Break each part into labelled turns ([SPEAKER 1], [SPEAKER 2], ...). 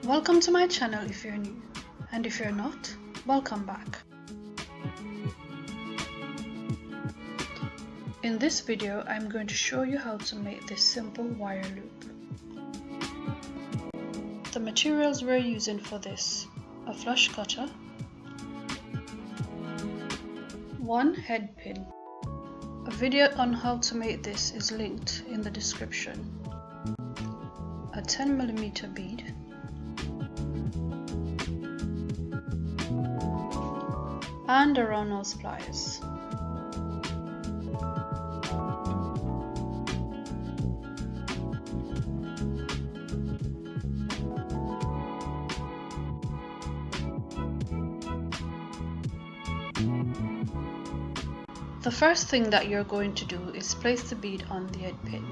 [SPEAKER 1] Welcome to my channel if you're new, and if you're not, welcome back. In this video, I'm going to show you how to make this simple wire loop. The materials we're using for this: a flush cutter, one head pin. A video on how to make this is linked in the description. A 10mm bead, and a round nose pliers. The first thing that you're going to do is place the bead on the head pin.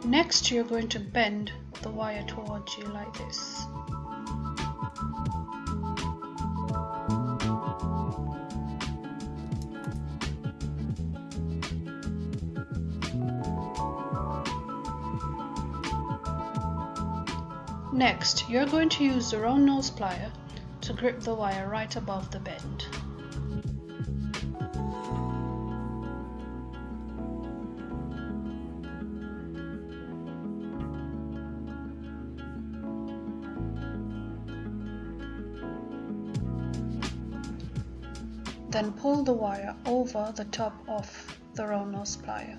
[SPEAKER 1] Next, you're going to bend the wire towards you like this. Next, you're going to use the round nose plier to grip the wire right above the bend. Then pull the wire over the top of the round nose plier.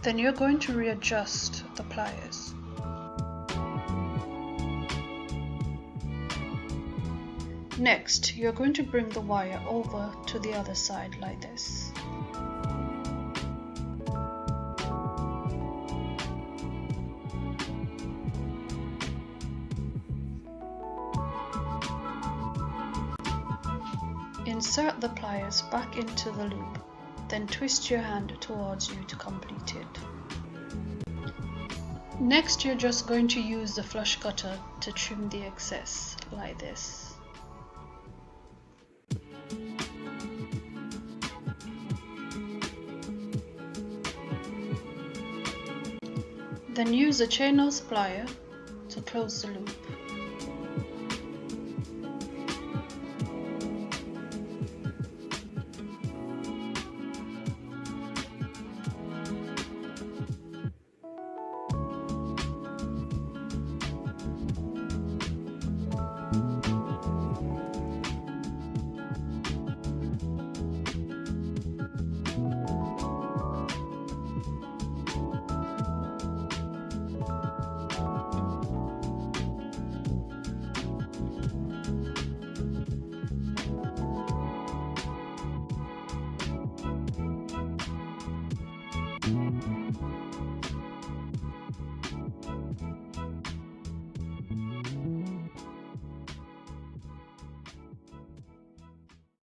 [SPEAKER 1] Then you're going to readjust the pliers. Next, you're going to bring the wire over to the other side like this. Insert the pliers back into the loop, then twist your hand towards you to complete it. Next, you're just going to use the flush cutter to trim the excess like this. Then use a chain nose plier to close the loop.